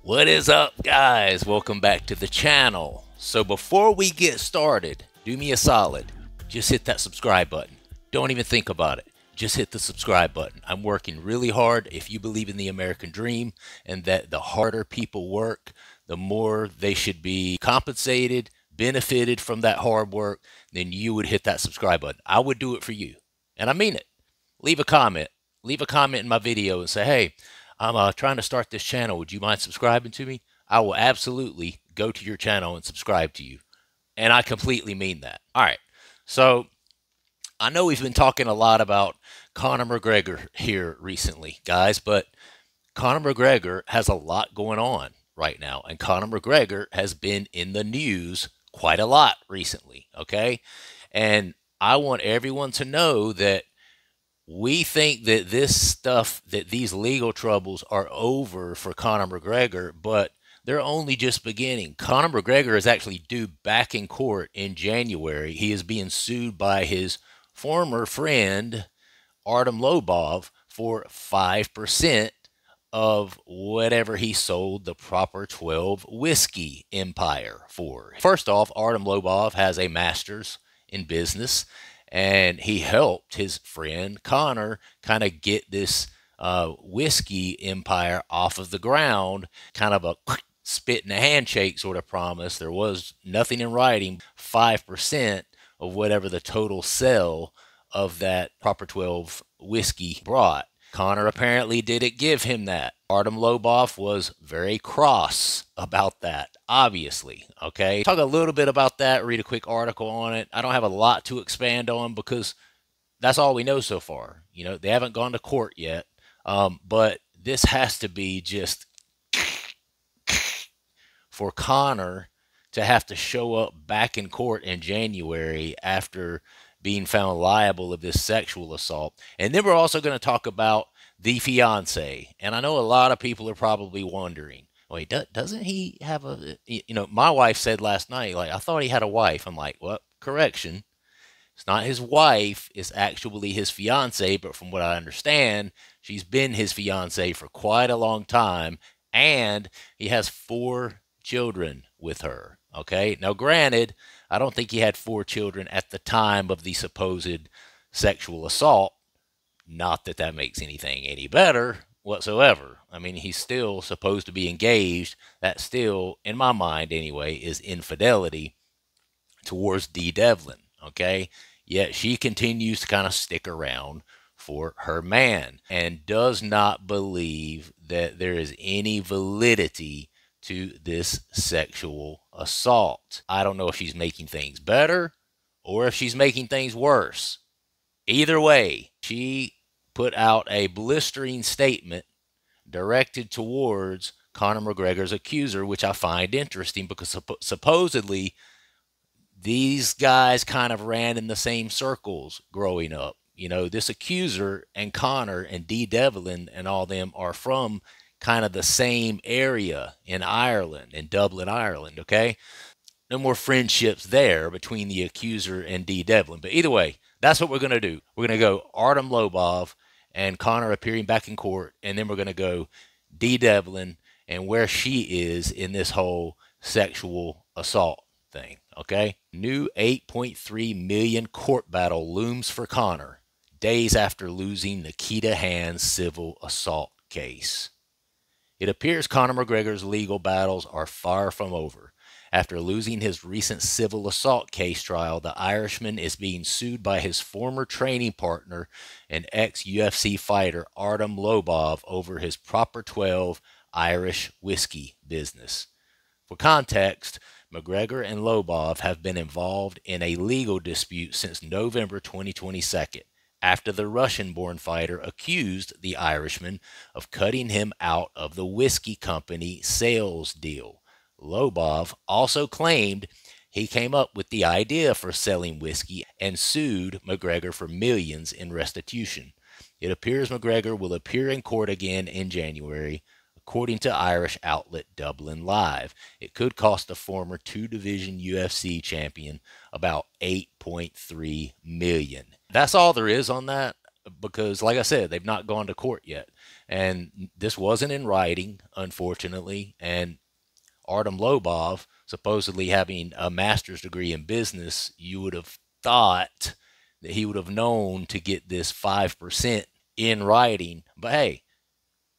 What is up, guys? Welcome back to the channel. So before we get started, do me a solid. Just hit that subscribe button. Don't even think about it. Just hit the subscribe button. I'm working really hard. If you believe in the American dream and that the harder people work, the more they should be compensated, benefited from that hard work, then you would hit that subscribe button. I would do it for you. And I mean it. Leave a comment. Leave a comment in my video and say, hey, I'm trying to start this channel. Would you mind subscribing to me? I will absolutely go to your channel and subscribe to you. And I completely mean that. All right. So I know we've been talking a lot about Conor McGregor here recently, guys, but Conor McGregor has a lot going on right now. And Conor McGregor has been in the news quite a lot recently. Okay. And I want everyone to know that we think that this stuff, that these legal troubles are over for Conor McGregor, but they're only just beginning. Conor McGregor is actually due back in court in January. He is being sued by his former friend, Artum Lobov, for 5% of whatever he sold the Proper 12 whiskey empire for. First off, Artum Lobov has a master's in business, and he helped his friend Conor kind of get this whiskey empire off of the ground, kind of a spit in a handshake sort of promise. There was nothing in writing. 5% of whatever the total sell of that Proper 12 whiskey brought. Conor apparently didn't give him that. Artum Lobov was very cross about that, obviously. Okay, talk a little bit about that, read a quick article on it. I don't have a lot to expand on because that's all we know so far. You know, they haven't gone to court yet, but this has to be just for Conor to have to show up back in court in January after being found liable of this sexual assault. And then we're also going to talk about the fiance. And I know a lot of people are probably wondering, wait, doesn't he have a, my wife said last night, like, I thought he had a wife. I'm like, well, correction. It's not his wife. It's actually his fiance. But from what I understand, she's been his fiance for quite a long time. And he has 4 children with her. Okay. Now, granted, I don't think he had 4 children at the time of the supposed sexual assault. Not that that makes anything any better whatsoever. I mean, he's still supposed to be engaged. That still, in my mind anyway, is infidelity towards Dee Devlin. Okay. Yet she continues to kind of stick around for her man and does not believe that there is any validity to this sexual assault. I don't know if she's making things better or if she's making things worse. Either way, she put out a blistering statement directed towards Conor McGregor's accuser, which I find interesting because supposedly these guys kind of ran in the same circles growing up. You know, this accuser and Conor and Dee Devlin and all them are from kind of the same area in Ireland, in Dublin, Ireland, okay? No more friendships there between the accuser and Dee Devlin. But either way, that's what we're going to do. We're going to go Artum Lobov and Conor appearing back in court, and then we're going to go Dee Devlin and where she is in this whole sexual assault thing, okay? New $8.3 million court battle looms for Conor days after losing Nikita Hand's civil assault case. It appears Conor McGregor's legal battles are far from over. After losing his recent civil assault case trial, the Irishman is being sued by his former training partner and ex-UFC fighter Artum Lobov over his Proper 12 Irish whiskey business. For context, McGregor and Lobov have been involved in a legal dispute since November 2022. After the Russian-born fighter accused the Irishman of cutting him out of the whiskey company sales deal. Lobov also claimed he came up with the idea for selling whiskey and sued McGregor for millions in restitution. It appears McGregor will appear in court again in January, according to Irish outlet Dublin Live. It could cost the former 2-division UFC champion about $8.3 million. That's all there is on that because, like I said, they've not gone to court yet. And this wasn't in writing, unfortunately. And Artum Lobov, supposedly having a master's degree in business, you would have thought that he would have known to get this 5% in writing. But hey,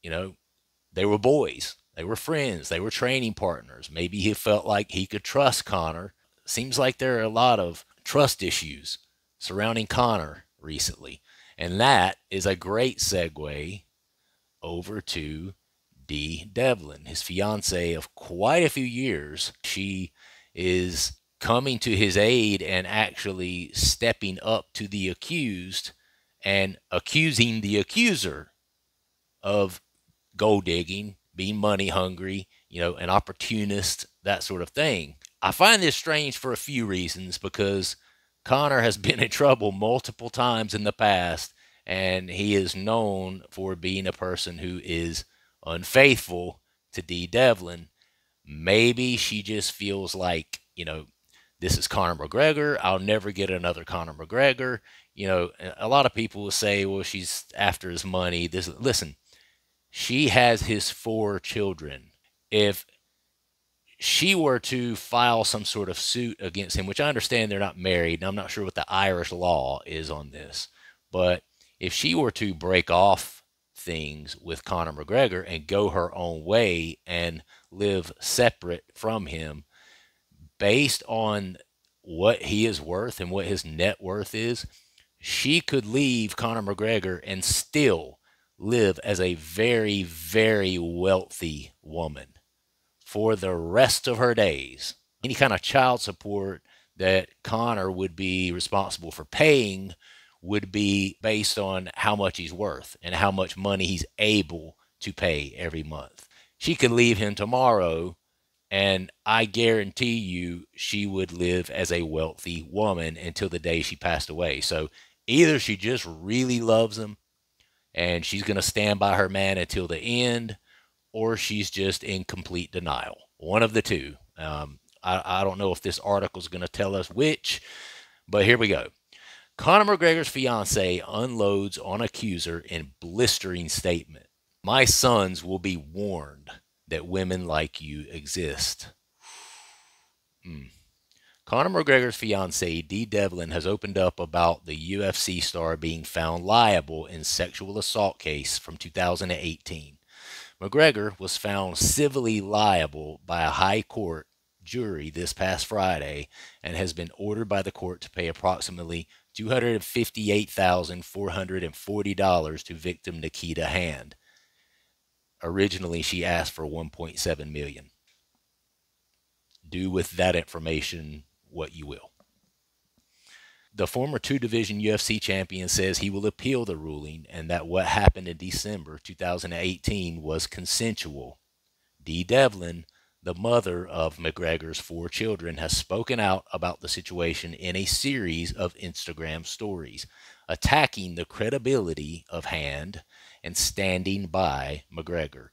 you know, they were boys. They were friends. They were training partners. Maybe he felt like he could trust Conor. Seems like there are a lot of trust issues surrounding Conor recently. And that is a great segue over to Dee Devlin, his fiance of quite a few years. She is coming to his aid and actually stepping up to the accused and accusing the accuser of gold digging, being money hungry, an opportunist, that sort of thing. I find this strange for a few reasons because Conor has been in trouble multiple times in the past, and he is known for being a person who is unfaithful to Dee Devlin. Maybe she just feels like, this is Conor McGregor. I'll never get another Conor McGregor. A lot of people will say, well, she's after his money. Listen, she has his 4 children. If she were to file some sort of suit against him, which I understand they're not married, and I'm not sure what the Irish law is on this, but if she were to break off things with Conor McGregor and go her own way and live separate from him, based on what he is worth and what his net worth is, she could leave Conor McGregor and still live as a very, very wealthy woman for the rest of her days. Any kind of child support that Conor would be responsible for paying would be based on how much he's worth and how much money he's able to pay every month. She could leave him tomorrow, and I guarantee you she would live as a wealthy woman until the day she passed away. So either she just really loves him and she's going to stand by her man until the end, or she's just in complete denial. One of the two. I don't know if this article is going to tell us which, but here we go. Conor McGregor's fiance unloads on accuser in blistering statement. My sons will be warned that women like you exist. Conor McGregor's fiancee, Dee Devlin, has opened up about the UFC star being found liable in sexual assault case from 2018. McGregor was found civilly liable by a high court jury this past Friday and has been ordered by the court to pay approximately $258,440 to victim Nikita Hand. Originally, she asked for $1.7 million. Do with that information what you will. The former 2-division UFC champion says he will appeal the ruling and that what happened in December 2018 was consensual. Dee Devlin, the mother of McGregor's 4 children, has spoken out about the situation in a series of Instagram stories, attacking the credibility of Hand and standing by McGregor.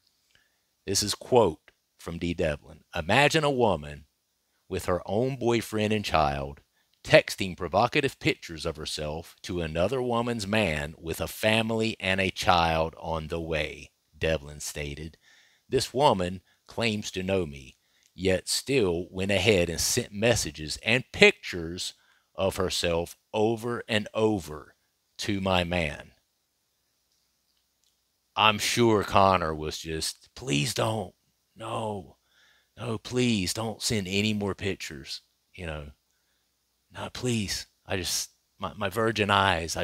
This is a quote from Dee Devlin. Imagine a woman with her own boyfriend and child texting provocative pictures of herself to another woman's man with a family and a child on the way, Devlin stated. This woman claims to know me, yet still went ahead and sent messages and pictures of herself over and over to my man. I'm sure Conor was just, please don't. No, please don't send any more pictures. No, please. My virgin eyes,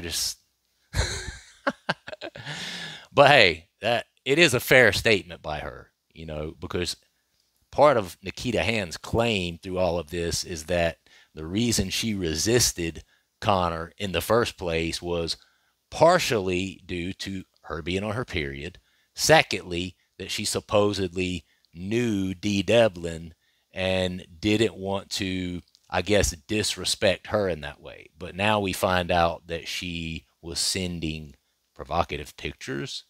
but hey, it is a fair statement by her, because part of Nikita Hand's claim through all of this is that the reason she resisted Conor in the first place was partially due to her being on her period. Secondly, that she supposedly knew Dee Devlin and didn't want to, I guess, disrespect her in that way. But now we find out that she was sending provocative pictures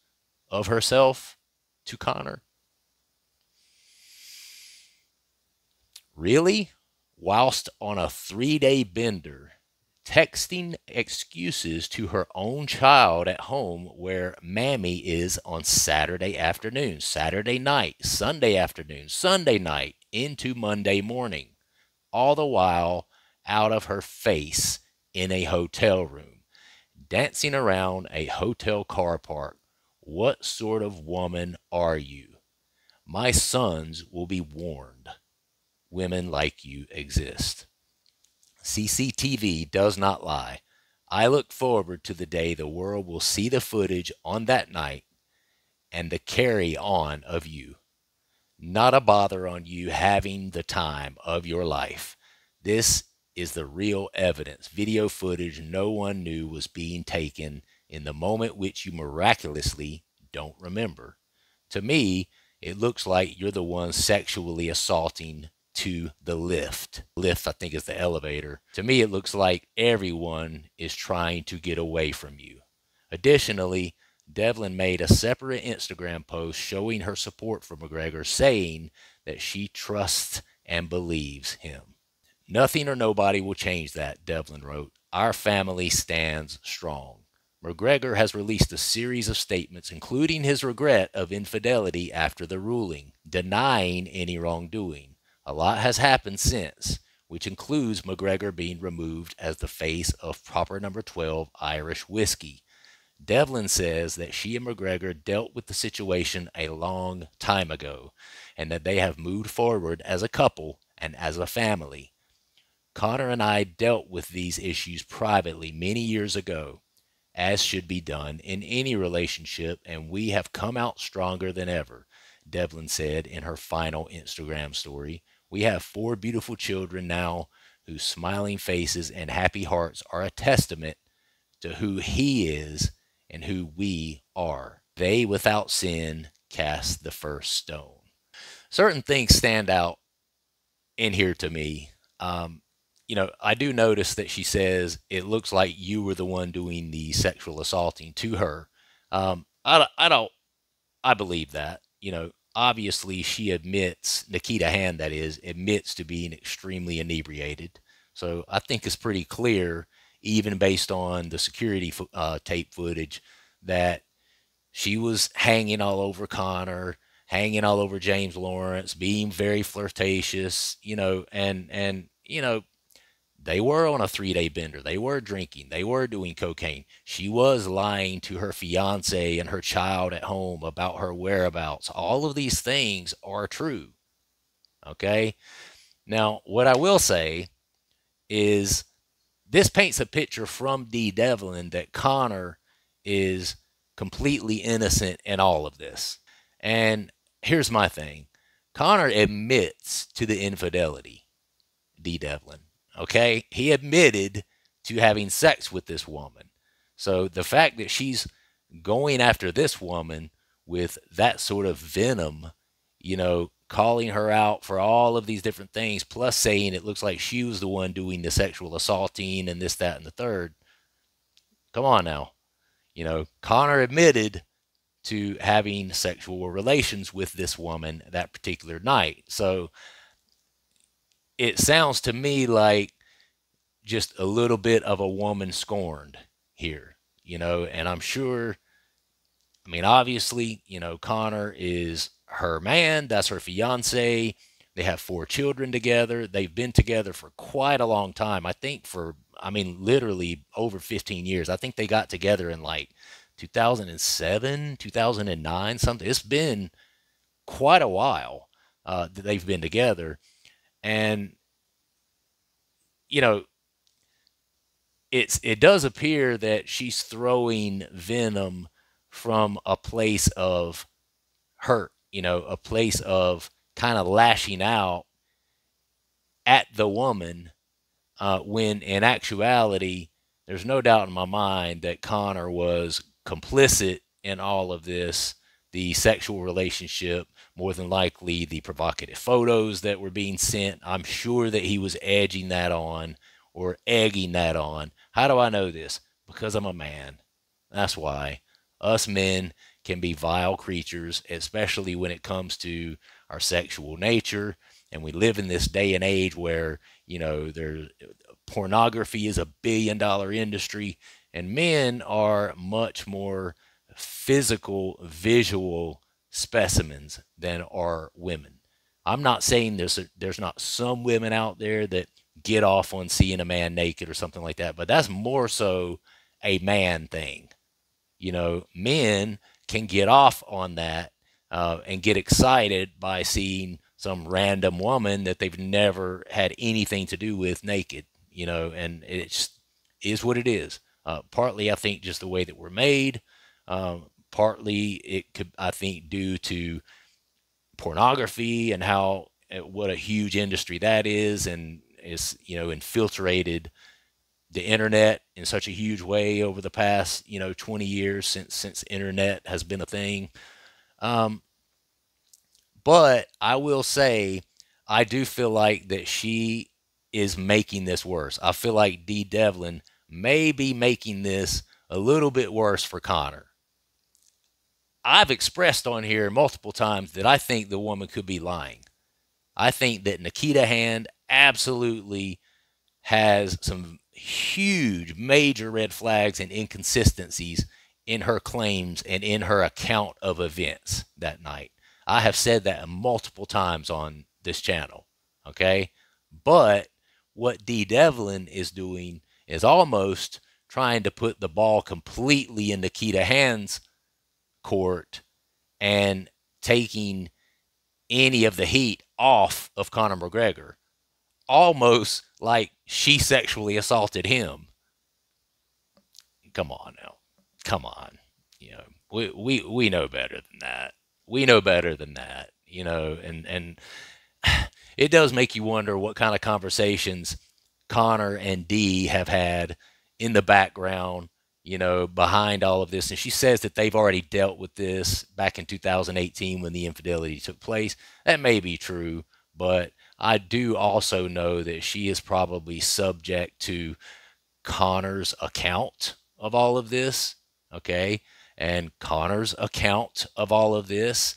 of herself to Conor. Really? Whilst on a 3-day bender texting excuses to her own child at home where Mammy is on Saturday afternoon, Saturday night, Sunday afternoon, Sunday night, into Monday morning, all the while out of her face in a hotel room, dancing around a hotel car park. What sort of woman are you? My sons will be warned. Women like you exist. CCTV does not lie. I look forward to the day the world will see the footage on that night and the carry on of you. Not a bother on you having the time of your life. This is the real evidence. Video footage no one knew was being taken in the moment which you miraculously don't remember. To me, it looks like you're the one sexually assaulting to the lift. Lift, I think, is the elevator. To me, it looks like everyone is trying to get away from you. Additionally, Devlin made a separate Instagram post showing her support for McGregor, saying that she trusts and believes him. Nothing or nobody will change that, Devlin wrote. Our family stands strong. McGregor has released a series of statements, including his regret of infidelity after the ruling, denying any wrongdoing. A lot has happened since, which includes McGregor being removed as the face of Proper No. 12 Irish whiskey. Devlin says that she and McGregor dealt with the situation a long time ago, and that they have moved forward as a couple and as a family. Conor and I dealt with these issues privately many years ago, as should be done in any relationship, and we have come out stronger than ever, Devlin said in her final Instagram story. We have 4 beautiful children now whose smiling faces and happy hearts are a testament to who he is and who we are. They without sin cast the first stone. Certain things stand out in here to me. I do notice that she says it looks like you were the one doing the sexual assaulting to her. I believe that. Obviously she admits, Nikita Hand that is, admits to being extremely inebriated. So I think it's pretty clear, even based on the security tape footage, that she was hanging all over Conor, hanging all over James Lawrence, being very flirtatious, and they were on a 3-day bender. They were drinking. They were doing cocaine. She was lying to her fiance and her child at home about her whereabouts. All of these things are true. Okay? Now, what I will say is this paints a picture from Dee Devlin that Conor is completely innocent in all of this. And here's my thing. Conor admits to the infidelity, Dee Devlin. Okay? He admitted to having sex with this woman. So the fact that she's going after this woman with that sort of venom, calling her out for all of these different things, plus saying it looks like she was the one doing the sexual assaulting and this, that, and the third. Come on now. Conor admitted to having sexual relations with this woman that particular night. So it sounds to me like just a little bit of a woman scorned here, and I'm sure, obviously, Conor is her man. That's her fiance. They have 4 children together. They've been together for quite a long time. I think literally over 15 years. I think they got together in like 2007, 2009, something. It's been quite a while that they've been together. And, it does appear that she's throwing venom from a place of hurt, a place of kind of lashing out at the woman, when in actuality, there's no doubt in my mind that Conor was complicit in all of this, the sexual relationship, more than likely the provocative photos that were being sent. I'm sure that he was edging that on or egging that on. How do I know this? Because I'm a man. That's why. Us men can be vile creatures, especially when it comes to our sexual nature. And we live in this day and age where, pornography is $1 billion industry, and men are much more physical, visual specimens than are women. I'm not saying there's not some women out there that get off on seeing a man naked or something like that, but that's more so a man thing. Men can get off on that and get excited by seeing some random woman that they've never had anything to do with naked, and it is what it is. Partly, I think, just the way that we're made. Partly, it could, I think, due to pornography and how what a huge industry that is, and is infiltrated the internet in such a huge way over the past 20 years since internet has been a thing. Um, but I will say, I do feel like that she is making this worse. I feel like Dee Devlin may be making this a little bit worse for Conor. I've expressed on here multiple times that I think the woman could be lying. I think that Nikita Hand absolutely has some huge, major red flags and inconsistencies in her claims and in her account of events that night. I have said that multiple times on this channel. Okay. But what Dee Devlin is doing is almost trying to put the ball completely in Nikita Hand's court and taking any of the heat off of Conor McGregor, almost like she sexually assaulted him. Come on now. Come on. We know better than that. We know better than that, and it does make you wonder what kind of conversations Conor and Dee have had in the background, behind all of this. And she says that they've already dealt with this back in 2018 when the infidelity took place. That may be true, but I do also know that she is probably subject to Conor's account of all of this. Okay. And Conor's account of all of this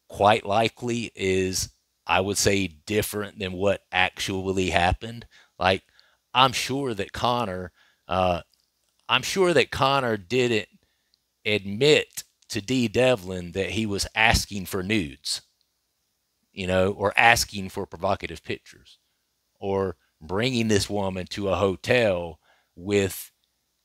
quite likely is, I would say, different than what actually happened. Like, I'm sure that Conor, didn't admit to Dee Devlin that he was asking for nudes, or asking for provocative pictures, or bringing this woman to a hotel with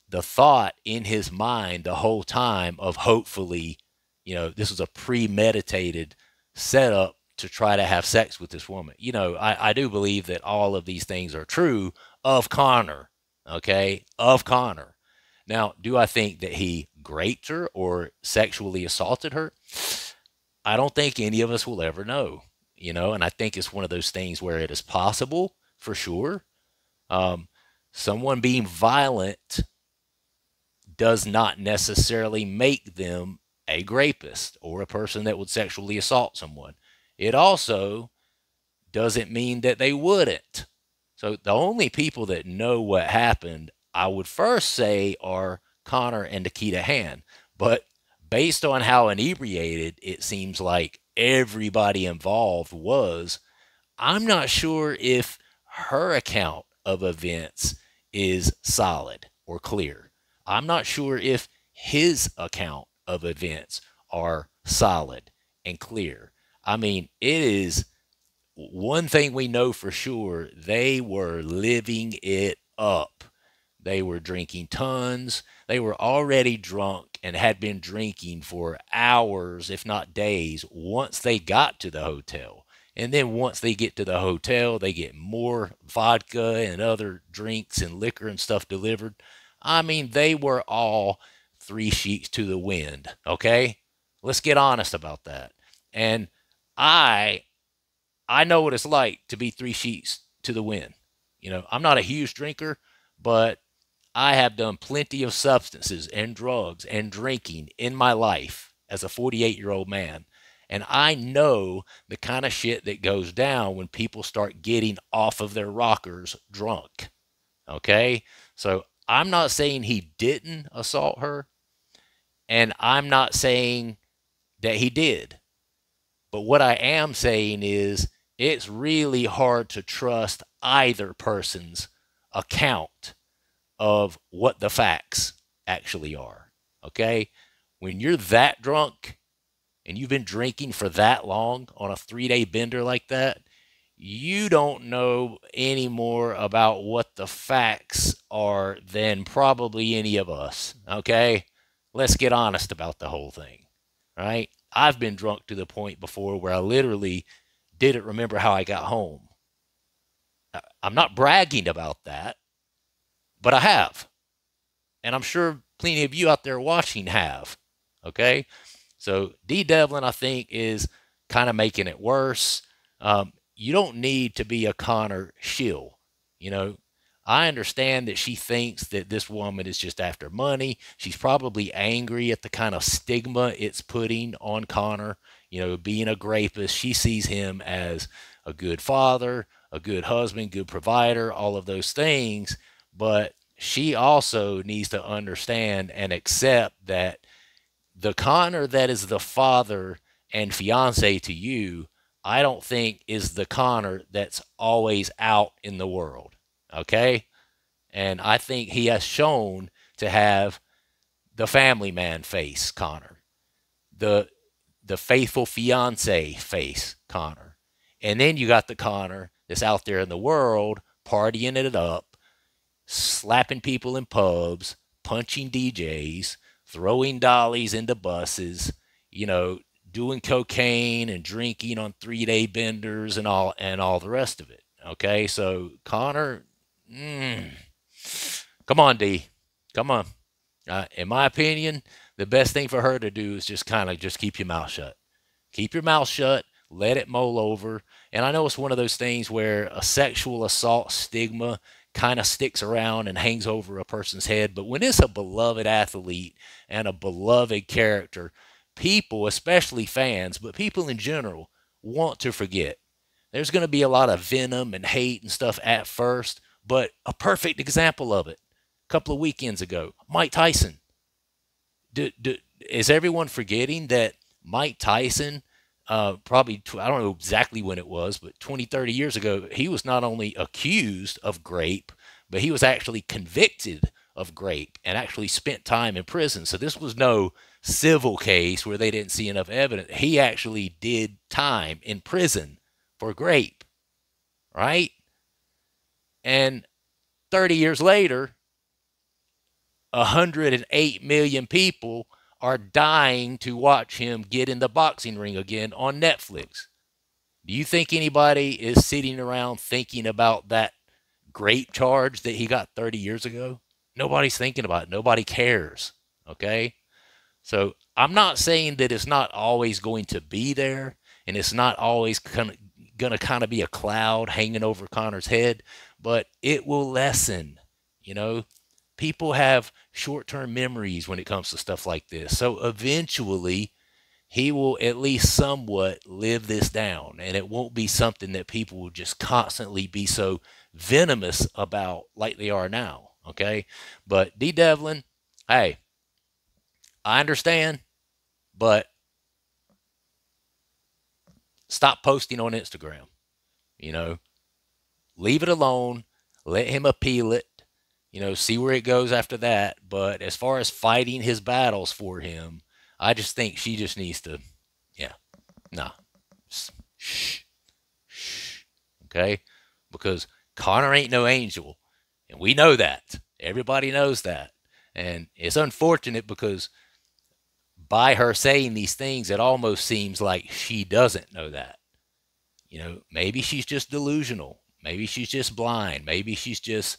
the thought in his mind the whole time of hopefully, this was a premeditated setup to try to have sex with this woman. I do believe that all of these things are true of Conor, okay? Of Conor. Now, do I think that he raped her or sexually assaulted her? I don't think any of us will ever know, and I think it's one of those things where it is possible for sure. Someone being violent does not necessarily make them a rapist or a person that would sexually assault someone. It also doesn't mean that they wouldn't. So the only people that know what happened, I would first say, are Conor and Nikita Hand. But based on how inebriated it seems like everybody involved was, I'm not sure if her account of events is solid or clear. I'm not sure if his account of events are solid and clear. I mean, it is one thing we know for sure. They were living it up. They were drinking tons. They were already drunk and had been drinking for hours, if not days, once they got to the hotel. And then once they get to the hotel, they get more vodka and other drinks and liquor and stuff delivered. I mean, they were all three sheets to the wind, okay? Let's get honest about that. And I know what it's like to be three sheets to the wind. I'm not a huge drinker, but I have done plenty of substances and drugs and drinking in my life as a 48-year-old man. And I know the kind of shit that goes down when people start getting off of their rockers drunk. Okay? So I'm not saying he didn't assault her. And I'm not saying that he did. But what I am saying is it's really hard to trust either person's account of what the facts actually are. Okay? When you're that drunk and you've been drinking for that long on a 3-day bender like that, you don't know any more about what the facts are than probably any of us. Okay? Let's get honest about the whole thing. Right? I've been drunk to the point before where I literally didn't remember how I got home. I'm not bragging about that, but I have. And I'm sure plenty of you out there watching have. Okay? So Dee Devlin, I think, is kind of making it worse. You don't need to be a Conor shill. You know, I understand that she thinks that this woman is just after money. She's probably angry at the kind of stigma it's putting on Conor. You know, being a rapist, she sees him as a good father, a good husband, good provider, all of those things. But she also needs to understand and accept that the Conor that is the father and fiance to you, I don't think is the Conor that's always out in the world. Okay? And I think he has shown to have the family man face, Conor, the faithful fiance face, Conor. And then you got the Conor that's out there in the world partying it up, slapping people in pubs, punching DJs, throwing dollies into buses, you know, doing cocaine and drinking on 3-day benders and all the rest of it. Okay, so Conor, come on, D, come on. In my opinion, the best thing for her to do is just kind of just keep your mouth shut. Keep your mouth shut. Let it mull over. And I know it's one of those things where a sexual assault stigma kind of sticks around and hangs over a person's head. But when it's a beloved athlete and a beloved character, people, especially fans, but people in general, want to forget. There's going to be a lot of venom and hate and stuff at first, but a perfect example of it, a couple of weekends ago, Mike Tyson. Is everyone forgetting that Mike Tyson, probably, I don't know exactly when it was, but 20, 30 years ago, he was not only accused of grape, but he was actually convicted of grape and actually spent time in prison. So this was no civil case where they didn't see enough evidence. He actually did time in prison for grape, right? And 30 years later, 108 million people are dying to watch him get in the boxing ring again on Netflix. Do you think anybody is sitting around thinking about that grape charge that he got 30 years ago? Nobody's thinking about it. Nobody cares. Okay? So I'm not saying that it's not always going to be there and it's not always going to kind of be a cloud hanging over Conor's head, but it will lessen. You know, people have short-term memories when it comes to stuff like this. So eventually he will at least somewhat live this down, and it won't be something that people will just constantly be so venomous about like they are now. Okay? But Dee Devlin, hey, I understand, but stop posting on Instagram. You know, leave it alone. Let him appeal it. You know, see where it goes after that. But as far as fighting his battles for him, I just think she just needs to, yeah, nah, shh, shh, okay? Because Conor ain't no angel, and we know that. Everybody knows that. And it's unfortunate because by her saying these things, it almost seems like she doesn't know that. You know, maybe she's just delusional. Maybe she's just blind. Maybe she's just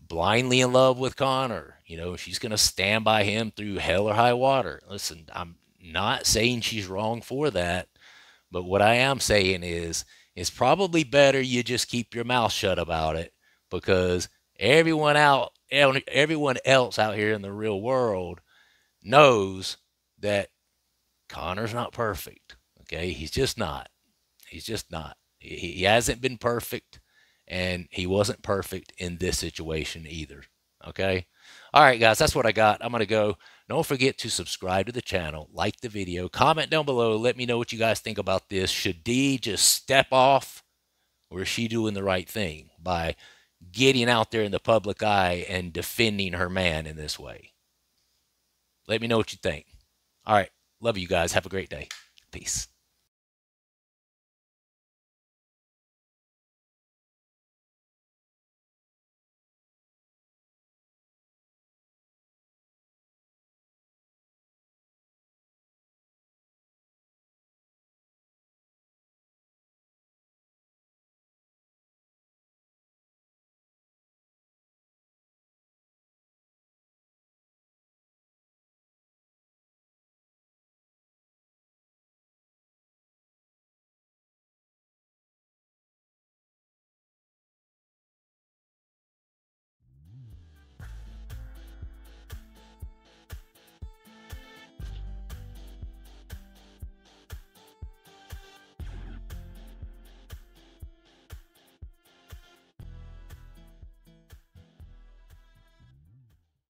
blindly in love with Conor. You know, she's going to stand by him through hell or high water. Listen, I'm not saying she's wrong for that, but what I am saying is it's probably better you just keep your mouth shut about it, because everyone else out here in the real world knows that Conor's not perfect. Okay, he's just not. He's just not. He hasn't been perfect, and he wasn't perfect in this situation either. Okay. All right, guys, that's what I got. I'm going to go. Don't forget to subscribe to the channel, like the video, comment down below. Let me know what you guys think about this. Should Dee just step off, or is she doing the right thing by getting out there in the public eye and defending her man in this way? Let me know what you think. All right. Love you guys. Have a great day. Peace.